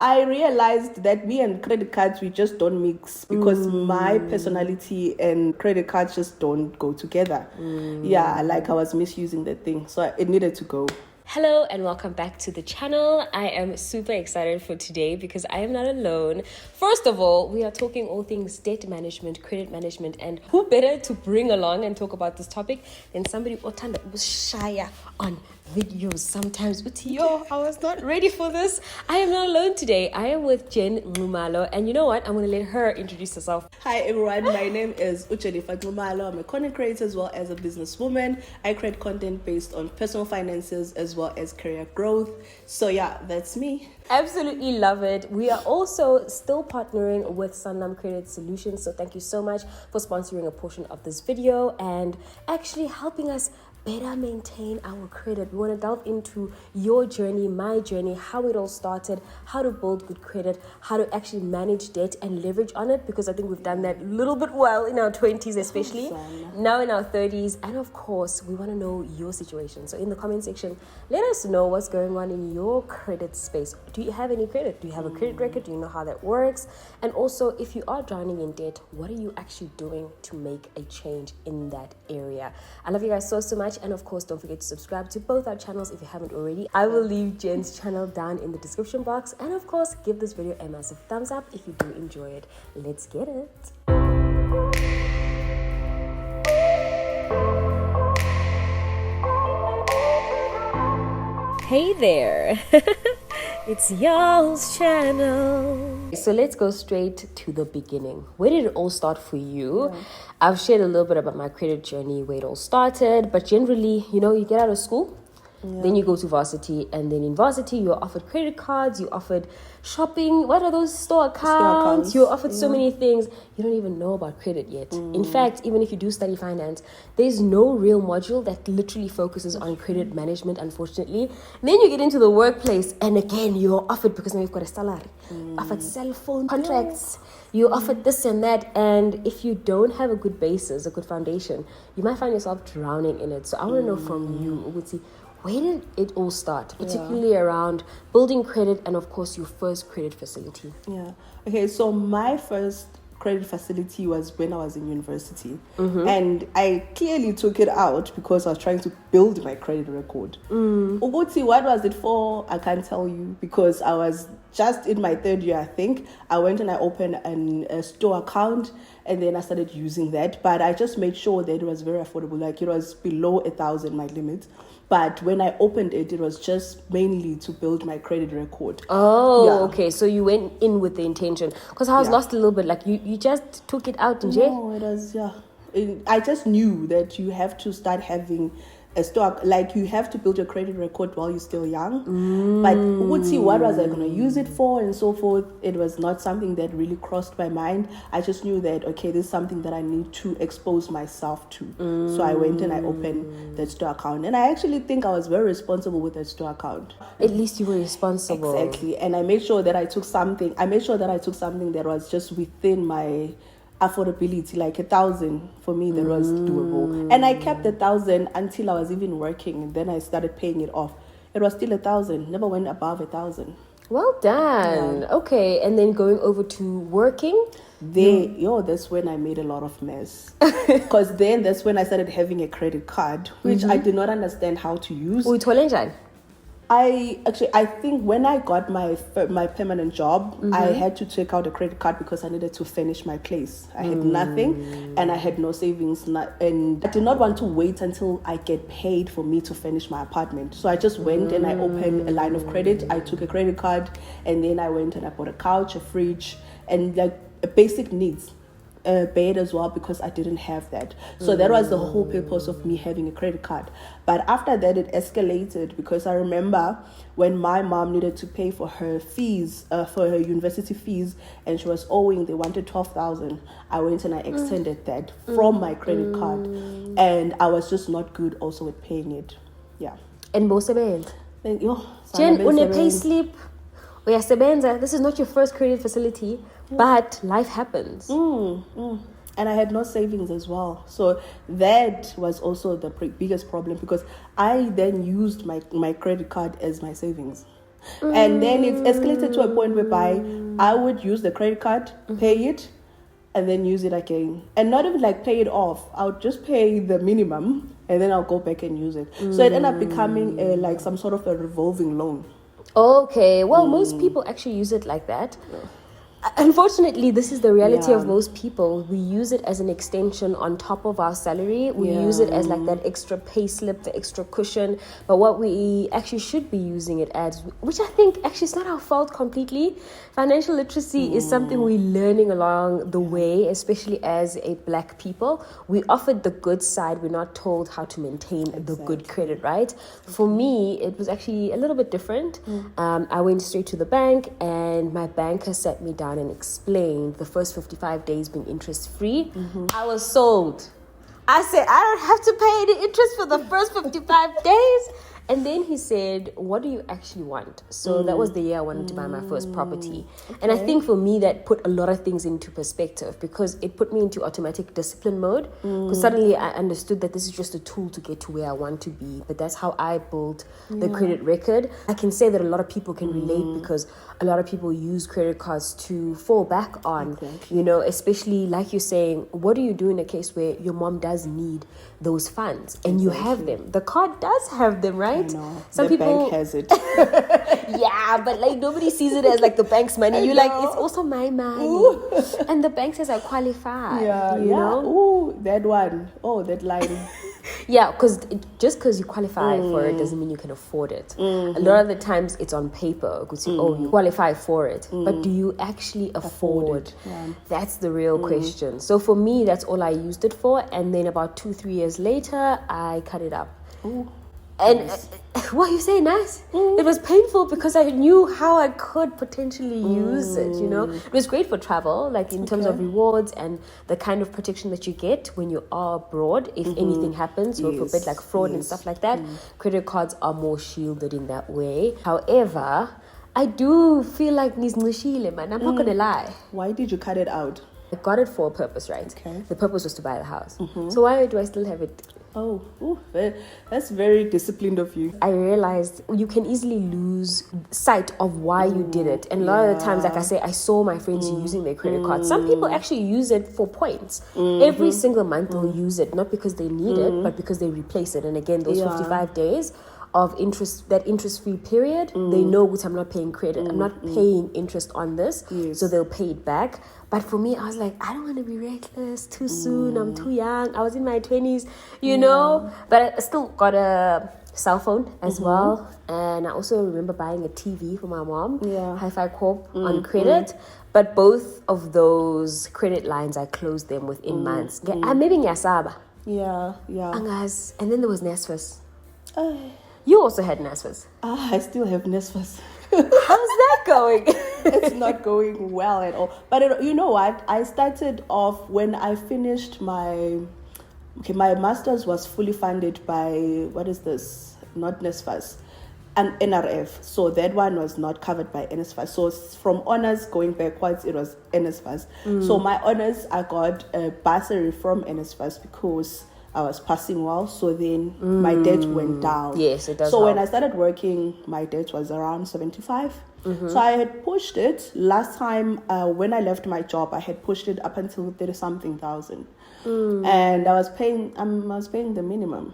I realized that me and credit cards, we just don't mix because my personality and credit cards just don't go together. Yeah, like I was misusing that thing. So it needed to go. Hello and welcome back to the channel. I am super excited for today because I am not alone. First of all, we are talking all things debt management, credit management, and who better to bring along and talk about this topic than somebody Otanda was shy on videos sometimes. Yo, I was not ready for this. I am not alone today. I am with Jenn Nxumalo, and you know what? I'm going to let her introduce herself. Hi everyone, my name is Jenn Nxumalo. I'm a content creator as well as a businesswoman. I create content based on personal finances as well as career growth. So yeah, that's me. Absolutely love it. We are also still partnering with Sanlam Credit Solutions. So thank you so much for sponsoring a portion of this video and actually helping us better maintain our credit. We want to delve into your journey, my journey, how it all started, how to build good credit, how to actually manage debt and leverage on it, because I think we've done that a little bit well in our 20s especially, now in our 30s, and of course we want to know your situation. So in the comment section, let us know what's going on in your credit space. Do you have any credit? Do you have a credit record? Do you know how that works? And also, if you are drowning in debt, what are you actually doing to make a change in that area? I love you guys so much. And of course, don't forget to subscribe to both our channels if you haven't already. I will leave Jen's channel down in the description box. And of course, give this video a massive thumbs up if you do enjoy it. Let's get it. Hey there. It's Yolz's channel. So let's go straight to the beginning. Where did it all start for you? Yeah. I've shared a little bit about my credit journey, where it all started, but generally, you know, you get out of school, then you go to varsity, and then in varsity, you're offered credit cards, you're offered shopping. What are those? Store accounts. You're offered so many things. You don't even know about credit yet. In fact, even if you do study finance, there's no real module that literally focuses on credit management, unfortunately. And then you get into the workplace, and again, you're offered, because now you've got a salary, offered cell phone contracts, you're offered this and that. And if you don't have a good basis, a good foundation, you might find yourself drowning in it. So I want to know from you, Uguti, where did it all start, particularly around building credit and, of course, your first credit facility? Yeah. Okay, so my first credit facility was when I was in university. And I clearly took it out because I was trying to build my credit record. Uguti, what was it for? I can't tell you, because I was just in my third year, I think. I went and I opened a store account, and then I started using that. But I just made sure that it was very affordable. Like, it was below 1,000, my limit. But when I opened it, it was just mainly to build my credit record. Oh, okay. So you went in with the intention. Because I was lost a little bit. Like, you just took it out in jail? No, it was, I just knew that you have to start having a stock, like you have to build your credit record while you're still young. But what was I going to use it for and so forth? It was not something that really crossed my mind. I just knew that, okay, this is something that I need to expose myself to. So I went and I opened that store account. And I actually think I was very responsible with that store account. At least you were responsible. Exactly. And I made sure that I took something that was just within my affordability, like 1,000 for me, that was doable. And I kept 1,000 until I was even working, and then I started paying it off. It was still 1,000, never went above 1,000. Well done. Okay, and then going over to working, that's when I made a lot of mess. Because then that's when I started having a credit card, which I did not understand how to use. I think when I got my permanent job, I had to take out a credit card because I needed to finish my place. I had nothing, and I had no savings, and I did not want to wait until I get paid for me to finish my apartment. So I just went and I opened a line of credit. I took a credit card, and then I went and I bought a couch, a fridge, and like basic needs. Bed as well, because I didn't have that. So that was the whole purpose of me having a credit card. But after that, it escalated, because I remember when my mom needed to pay for her fees, for her university fees, and she was owing, they wanted 12,000. I went and I extended that from my credit card, and I was just not good also with paying it. Yeah. And Jenn, on a pay slip, this is not your first credit facility. But life happens. And I had no savings as well. So that was also the biggest problem, because I then used my credit card as my savings. And then it escalated to a point whereby I would use the credit card, pay it, and then use it again. And not even like pay it off. I would just pay the minimum and then I'll go back and use it. So it ended up becoming like some sort of a revolving loan. Okay, well, most people actually use it like that. Unfortunately, this is the reality of most people. We use it as an extension on top of our salary. We use it as like that extra pay slip, the extra cushion. But what we actually should be using it as, which I think actually is not our fault completely. Financial literacy is something we're learning along the way, especially as a Black people. We offered the good side. We're not told how to maintain the good credit, right? For me, it was actually a little bit different. I went straight to the bank and my banker sat me down and explained the first 55 days being interest-free. I was sold. I said, I don't have to pay any interest for the first 55 days. And then he said, what do you actually want? So that was the year I wanted to buy my first property. And I think for me, that put a lot of things into perspective because it put me into automatic discipline mode. Because suddenly I understood that this is just a tool to get to where I want to be. But that's how I built the credit record. I can say that a lot of people can relate because a lot of people use credit cards to fall back on, you know, especially like you're saying, what do you do in a case where your mom does need those funds and you have them? The card does have them, right? Some the people bank has it. but like nobody sees it as like the bank's money. You're like, it's also my money. And the bank says I qualify. You know? Ooh, that one. Oh, that line. Because just because you qualify for it doesn't mean you can afford it. A lot of the times it's on paper. You qualify for it. But do you actually afford it? That's the real question. So for me, that's all I used it for. And then about 2-3 years later, I cut it up. And what you say, nice? It was painful because I knew how I could potentially use it, you know? It was great for travel, like in terms of rewards and the kind of protection that you get when you are abroad. If anything happens, or forbid like fraud and stuff like that, credit cards are more shielded in that way. However, I do feel like niznushile, man. I'm not going to lie. Why did you cut it out? I got it for a purpose, right? The purpose was to buy the house. So why do I still have it? That's very disciplined of you. I realized you can easily lose sight of why you did it. And a lot of the times, like I say, I saw my friends using their credit card. Some people actually use it for points. Every single month they'll use it, not because they need it, but because they replace it. And again, those 55 days of interest, that interest-free period, they know that I'm not paying credit. I'm not paying interest on this, so they'll pay it back. But for me, I was like, I don't want to be reckless too soon. I'm too young. I was in my 20s, you know. But I still got a cell phone as well. And I also remember buying a TV for my mom, Hi-Fi Corp on credit. But both of those credit lines, I closed them within months. Maybe Nyasaba. And then there was Nesfas. You also had Nesfas. I still have Nesfas. How's that going? It's not going well at all. But you know what? I started off when I finished my master's was fully funded by, what is this? Not NSFAS, an NRF. So that one was not covered by NSFAS. So from honors going backwards, it was NSFAS. So my honors, I got a bursary from NSFAS because I was passing well, so then my debt went down. Yes, it does. So when I started working, my debt was around 75. So I had pushed it. Last time when I left my job, I had pushed it up until 30-something thousand, and I was paying the minimum.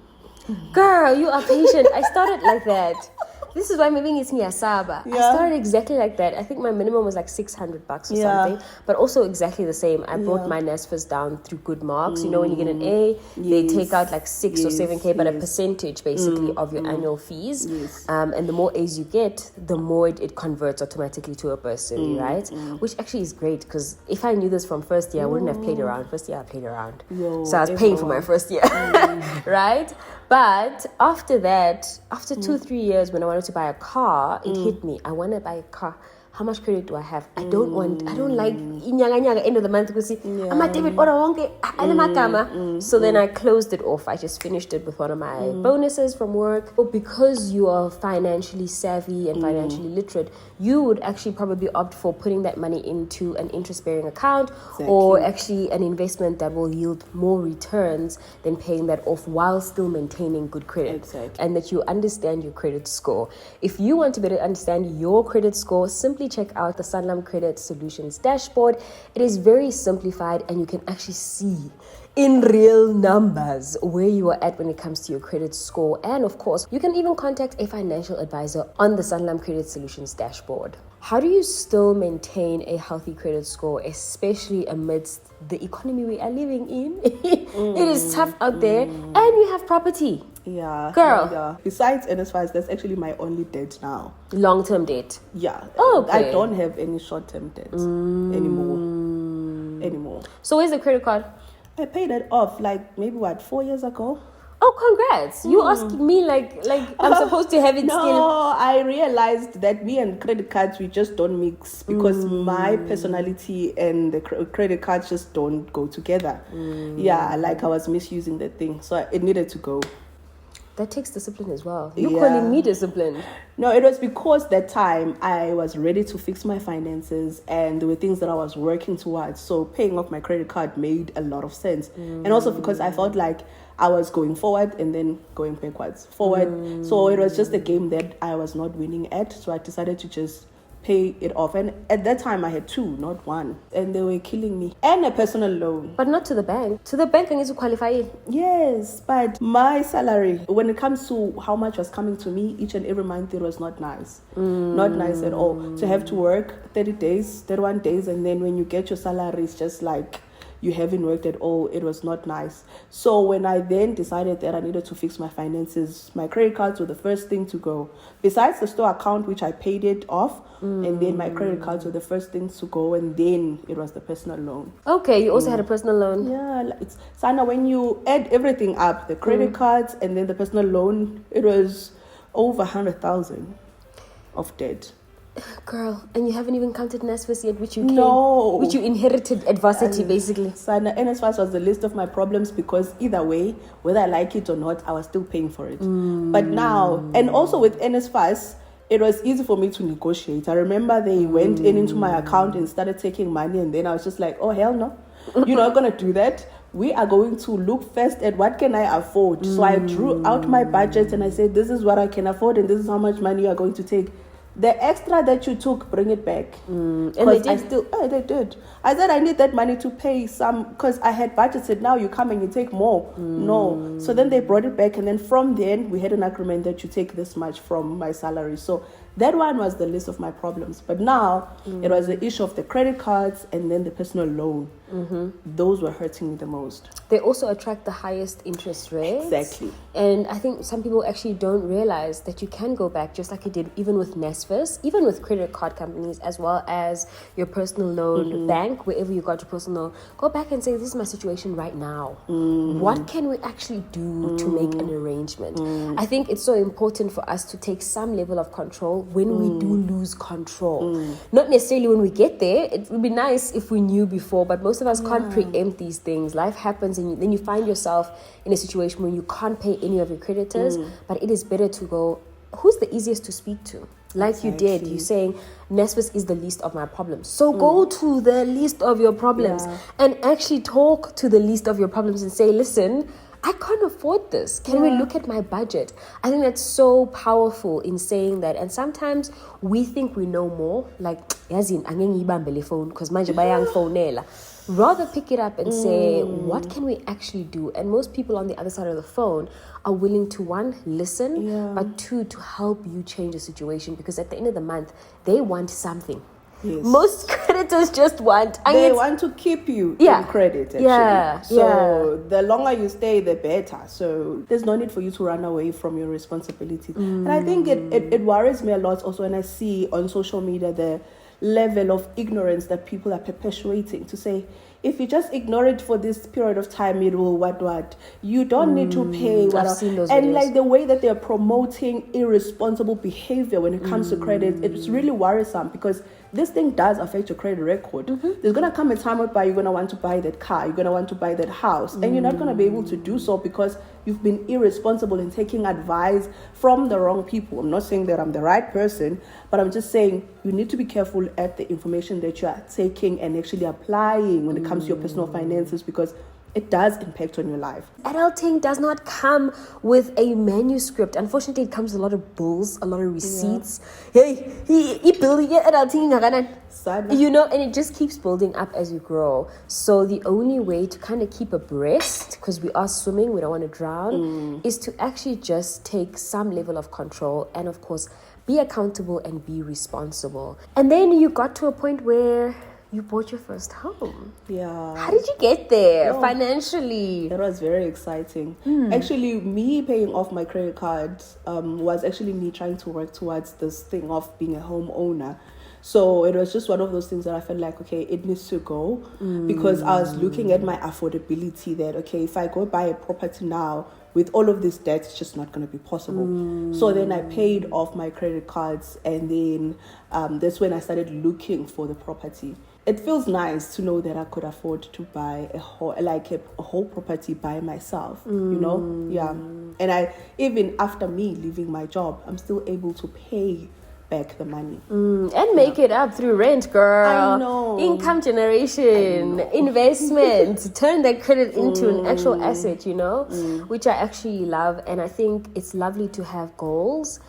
Girl, you are patient. I started like that. This is why maybe it's Nyasaba. I started exactly like that. I think my minimum was like $600 or something, but also exactly the same. I brought my NSFAS down through good marks. You know, when you get an A, they take out like 6 or 7K, but a percentage basically of your annual fees. And the more A's you get, the more it converts automatically to a bursary, right? Which actually is great because if I knew this from first year, I wouldn't have played around. First year, I played around. So I was paying for my first year, right? But after that, after 2-3 years, when I wanted to buy a car, it hit me. I want to buy a car. how much credit do I have? I don't like end of the month because I'm a debit order. So then I closed it off. I just finished it with one of my bonuses from work. But because you are financially savvy and financially literate, you would actually probably opt for putting that money into an interest-bearing account or actually an investment that will yield more returns than paying that off while still maintaining good credit. And that you understand your credit score. If you want to better understand your credit score, simply check out the Sanlam Credit Solutions dashboard. It is very simplified and you can actually see in real numbers where you are at when it comes to your credit score. And of course, you can even contact a financial advisor on the Sanlam Credit Solutions dashboard. How do you still maintain a healthy credit score, especially amidst the economy we are living in? It is tough out there, and we have property. Yeah. Girl. Yeah. Besides NSFAs, that's actually my only debt now. Long-term debt? Yeah. Okay. I don't have any short-term debt anymore. So where's the credit card? I paid it off maybe 4 years ago. Oh, congrats. You asking me like I'm supposed to have it still. No, I realized that me and credit cards, we just don't mix because my personality and the credit cards just don't go together. Yeah, I was misusing the thing. So it needed to go. That takes discipline as well. You're calling me disciplined. No, it was because that time I was ready to fix my finances and there were things that I was working towards. So paying off my credit card made a lot of sense. And also because I felt like I was going forward and then going backwards. Forward. So it was just a game that I was not winning at. So I decided to just pay it off. And at that time I had 2, not 1. And they were killing me. And a personal loan. But not to the bank. To the bank, I need to qualify it. Yes, but my salary, when it comes to how much was coming to me each and every month, it was not nice. Not nice at all. To have to work 30 days, 31 days, and then when you get your salary, it's just like you haven't worked at all. It was not nice. So when I then decided that I needed to fix my finances, my credit cards were the first thing to go. Besides the store account, which I paid it off, and then my credit cards were the first things to go, and then it was the personal loan. Okay, you also had a personal loan. Yeah, it's Sana, when you add everything up, the credit cards and then the personal loan, it was over 100,000 of debt. Girl, and you haven't even counted NSFAS yet, which you inherited adversity, basically. Sana, NSFAS was the list of my problems because either way, whether I like it or not, I was still paying for it. But now, and also with NSFAS, it was easy for me to negotiate. I remember they went into my account and started taking money, and then I was just like, oh, hell no. You're not going to do that. We are going to look first at what can I afford. So I drew out my budget and I said, this is what I can afford and this is how much money you are going to take. The extra that you took, bring it back. And they did? They did. I said I need that money to pay some, because I had budgeted, now you come and you take more. No. So then they brought it back, and then from then we had an agreement that you take this much from my salary. So that one was the list of my problems. But now it was the issue of the credit cards and then the personal loan. Those were hurting me the most. They also attract the highest interest rates. Exactly. And I think some people actually don't realize that you can go back, just like you did even with NSFAS, even with credit card companies, as well as your personal loan bank, wherever you got your personal loan. Go back and say, this is my situation right now. What can we actually do to make an arrangement? I think it's so important for us to take some level of control when we do lose control. Not necessarily when we get there. It would be nice if we knew before, but most of us can't preempt these things. Life happens, and then you find yourself in a situation where you can't pay any of your creditors, but it is better to go, who's the easiest to speak to? Like you did, you're saying NSFAS is the least of my problems. So go to the least of your problems and actually talk to the least of your problems and say, listen, I can't afford this. Can we look at my budget? I think that's so powerful in saying that. And sometimes we think we know more. Like, yazin, angeke ngibambele phone because manje bayangifonela. Rather pick it up and say, what can we actually do? And most people on the other side of the phone are willing to, 1, listen, but 2, to help you change the situation, because at the end of the month, they want something. Yes. Most creditors just want... They want to keep you in credit, actually. So the longer you stay, the better. So there's no need for you to run away from your responsibility. And I think it worries me a lot also when I see on social media the level of ignorance that people are perpetuating, to say, if you just ignore it for this period of time, it will what. You don't need to pay. I've seen those and videos. Like the way that they're promoting irresponsible behavior when it comes to credit, it's really worrisome, because this thing does affect your credit record. There's going to come a time whereby you're going to want to buy that car, you're going to want to buy that house, and you're not going to be able to do so because you've been irresponsible in taking advice from the wrong people. I'm not saying that I'm the right person, but I'm just saying you need to be careful at the information that you are taking and actually applying when it comes to your personal finances, because it does impact on your life. Adulting does not come with a manuscript. Unfortunately, it comes with a lot of bills, a lot of receipts. Hey, you know, and it just keeps building up as you grow. So the only way to kind of keep abreast, because we are swimming, we don't want to drown, is to actually just take some level of control and, of course, be accountable and be responsible. And then you got to a point where you bought your first home. Yeah. How did you get there financially? That was very exciting. Actually, me paying off my credit card was actually me trying to work towards this thing of being a homeowner. So it was just one of those things that I felt like, okay, it needs to go, because I was looking at my affordability that, okay, if I go buy a property now with all of this debt, it's just not going to be possible. So then I paid off my credit cards, and then that's when I started looking for the property. It feels nice to know that I could afford to buy a whole property by myself, you know? Yeah. And I, even after me leaving my job, I'm still able to pay back the money. And make it up through rent, girl. I know. Income generation, investment, turn that credit into an actual asset, you know, which I actually love. And I think it's lovely to have goals.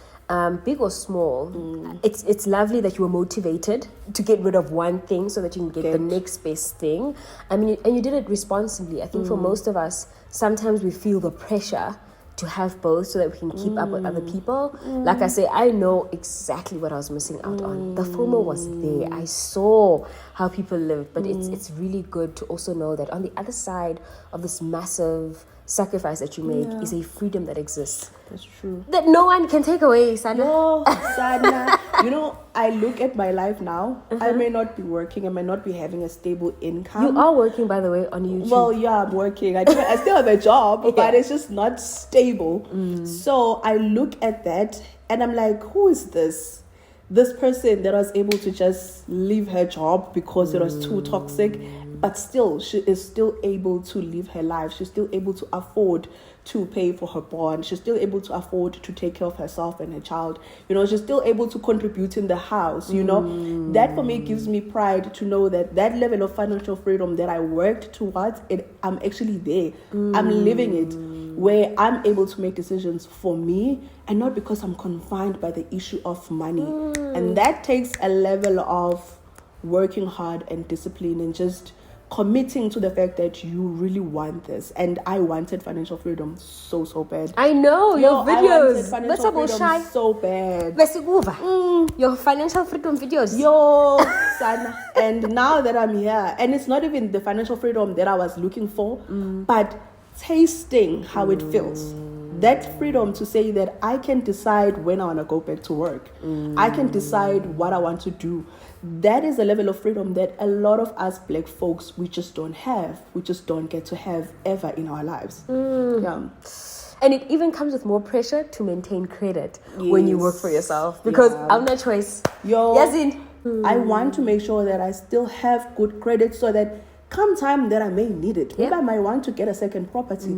Big or small, it's lovely that you were motivated to get rid of one thing so that you can get the next best thing. I mean, and you did it responsibly. I think for most of us, sometimes we feel the pressure to have both so that we can keep up with other people. Like I say, I know exactly what I was missing out on. The FOMO was there. I saw how people lived, but it's really good to also know that on the other side of this massive sacrifice that you make is a freedom that exists. That's true. That no one can take away, Sana. No, Sana. You know, I look at my life now. I may not be working. I may not be having a stable income. You are working, by the way, on YouTube. Well, yeah, I'm working. I still have a job, but it's just not stable. So I look at that and I'm like, who is this? This person that was able to just leave her job because it was too toxic, but still, she is still able to live her life. She's still able to afford to pay for her bond. She's still able to afford to take care of herself and her child. You know, she's still able to contribute in the house, you know. That for me gives me pride to know that that level of financial freedom that I worked towards, I'm actually there. I'm living it, where I'm able to make decisions for me and not because I'm confined by the issue of money. And that takes a level of working hard and discipline and just committing to the fact that you really want this. And I wanted financial freedom so bad. I know, your videos. I wanted financial freedom so bad. Your financial freedom videos. Yo, son. And now that I'm here, and it's not even the financial freedom that I was looking for, but tasting how it feels. That freedom to say that I can decide when I want to go back to work. I can decide what I want to do. That is a level of freedom that a lot of us black folks, we just don't have. We just don't get to have ever in our lives. Yeah. And it even comes with more pressure to maintain credit when you work for yourself. Because I'm no choice. I want to make sure that I still have good credit so that come time that I may need it, maybe I might want to get a second property.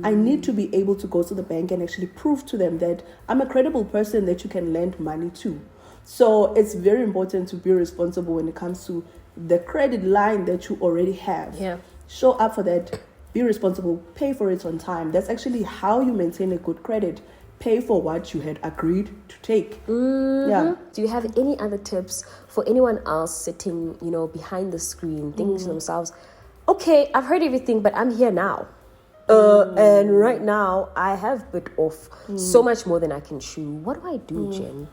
I need to be able to go to the bank and actually prove to them that I'm a credible person that you can lend money to. So it's very important to be responsible when it comes to the credit line that you already have. Show up for that, be responsible, pay for it on time. That's actually how you maintain a good credit. Pay for what you had agreed to take. Do you have any other tips for anyone else sitting, you know, behind the screen, thinking to themselves, okay, I've heard everything, but I'm here now. And right now, I have bit off so much more than I can chew. What do I do, Jen?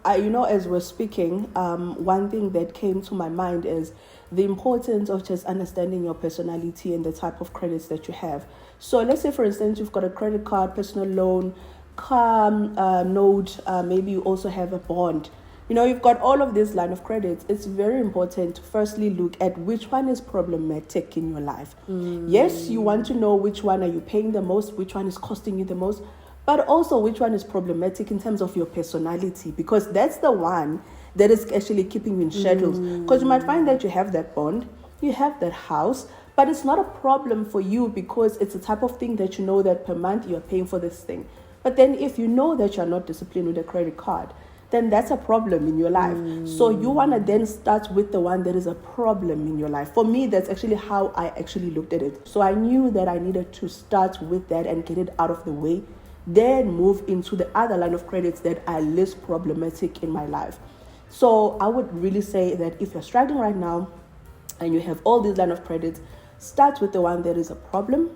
As we're speaking, one thing that came to my mind is the importance of just understanding your personality and the type of credits that you have. So let's say, for instance, you've got a credit card, personal loan, car note, maybe you also have a bond. You know, you've got all of this line of credits. It's very important to firstly look at which one is problematic in your life. Yes, you want to know which one are you paying the most, which one is costing you the most, but also which one is problematic in terms of your personality, because that's the one that is actually keeping you in shackles. Because you might find that you have that bond, you have that house, but it's not a problem for you because it's the type of thing that you know that per month you're paying for this thing. But then if you know that you're not disciplined with a credit card, then that's a problem in your life. So you want to then start with the one that is a problem in your life. For me, that's actually how I actually looked at it. So I knew that I needed to start with that and get it out of the way, then move into the other line of credits that are less problematic in my life. So I would really say that if you're struggling right now and you have all these line of credits, start with the one that is a problem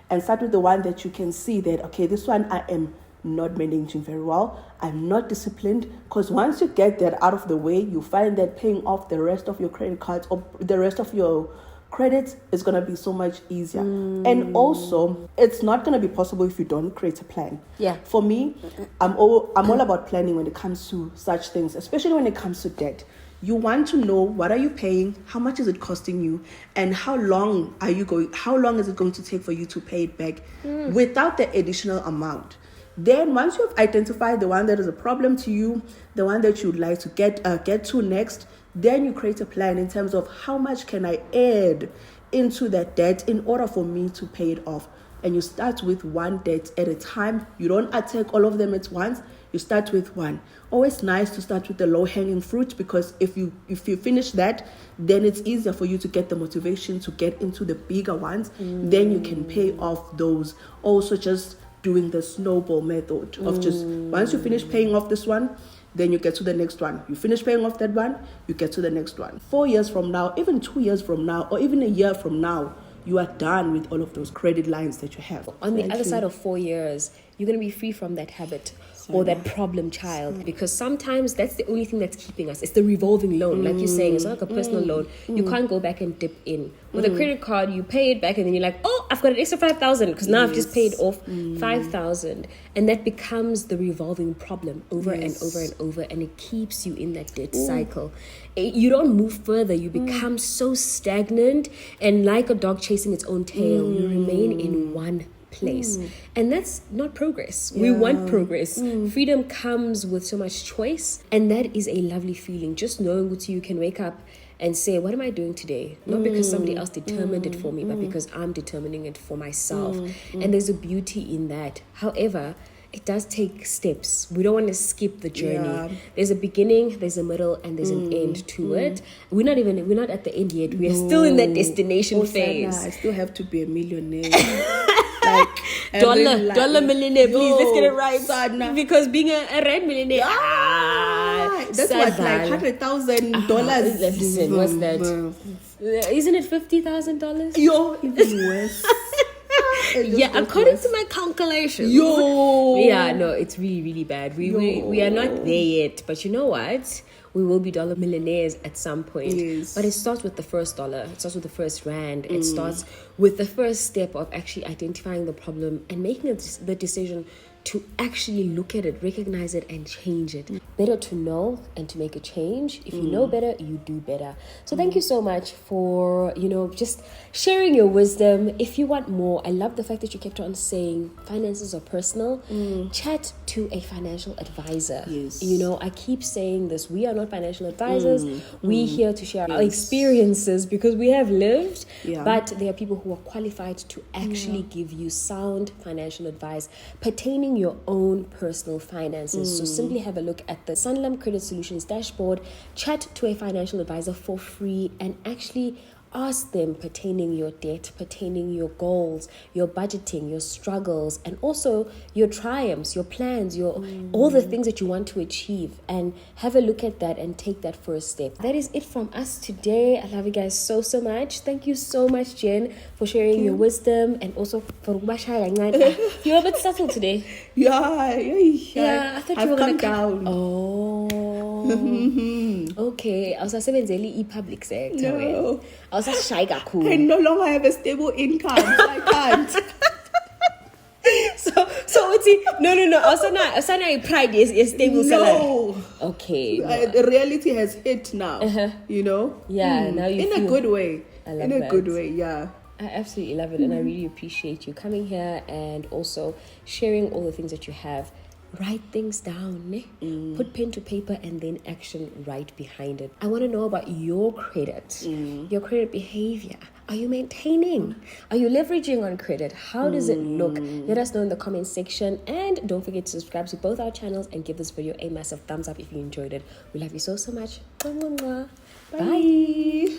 and start with the one that you can see that, okay, this one I am not managing very well, I'm not disciplined. Because once you get that out of the way, you find that paying off the rest of your credit cards or the rest of your credits is going to be so much easier. And also, it's not going to be possible if you don't create a plan. For me, I'm all about planning when it comes to such things, especially when it comes to debt. You want to know what are you paying, how much is it costing you, and how long is it going to take for you to pay it back without the additional amount. Then once you have identified the one that is a problem to you, the one that you would like to get to next, then you create a plan in terms of how much can I add into that debt in order for me to pay it off. And you start with one debt at a time. You don't attack all of them at once. You start with one. Always nice to start with the low-hanging fruit, because if you finish that, then it's easier for you to get the motivation to get into the bigger ones. Then you can pay off those. Also, just doing the snowball method of just once you finish paying off this one, then you get to the next one. You finish paying off that one, you get to the next one. 4 years from now, even 2 years from now, or even a year from now, you are done with all of those credit lines that you have. On the other side of 4 years, you're going to be free from that habit or that problem child, because sometimes that's the only thing that's keeping us. It's the revolving loan, like you're saying. It's not like a personal loan. You can't go back and dip in. With a credit card, you pay it back and then you're like, oh, I've got an extra 5,000 because now I've just paid off 5,000. And that becomes the revolving problem over and over and over, and it keeps you in that debt cycle. You don't move further. You become so stagnant, and like a dog chasing its own tail, you remain in one place. And that's not progress. We want progress. Freedom comes with so much choice, and that is a lovely feeling. Just knowing what you can wake up and say, what am I doing today? Not because somebody else determined it for me, but because I'm determining it for myself. And there's a beauty in that. However, it does take steps. We don't want to skip the journey. There's a beginning, there's a middle, and there's an end to it. We're not at the end yet. We are still in that destination phase. I still have to be a millionaire. Dollar millionaire, please, let's get it right. Because being a red millionaire, that's what, like $100,000. Listen, what's that? Isn't it $50,000? Yo, even worse. According to my calculations. No, it's really, really bad. We are not there yet, but you know what? We will be dollar millionaires at some point. But it starts with the first dollar. It starts with the first rand. It starts with the first step of actually identifying the problem and making the decision to actually look at it, recognize it, and change it. Better to know and to make a change. If you know better, you do better. So thank you so much for, just sharing your wisdom. If you want more, I love the fact that you kept on saying finances are personal. Chat to a financial advisor. I keep saying this. We are not financial advisors. We're here to share our experiences because we have lived. But there are people who are qualified to actually give you sound financial advice pertaining your own personal finances. So simply have a look at the Sanlam Credit Solutions dashboard, chat to a financial advisor for free, and actually ask them pertaining your debt, pertaining your goals, your budgeting, your struggles, and also your triumphs, your plans, all the things that you want to achieve, and have a look at that and take that first step. That is it from us today. I love you guys so much. Thank you so much, Jen, for sharing your wisdom, and also for you're a bit subtle today. I thought I've you were come gonna down. Okay, I was a public sector. No. I was shy kakhulu. I no longer have a stable income. I can't. So it's no. Also now pride is stable salary. Okay. The reality has hit now. Yeah, now you in feel, a good way. I love in a that. good way, yeah. I absolutely love it, and I really appreciate you coming here and also sharing all the things that you have. write things down, put pen to paper, and then action right behind it. I want to know about your credit, your credit behavior. Are you maintaining? Are you leveraging on credit? How does it look? Let us know in the comment section, and don't forget to subscribe to both our channels and give this video a massive thumbs up if you enjoyed it. We love you so much. Bye.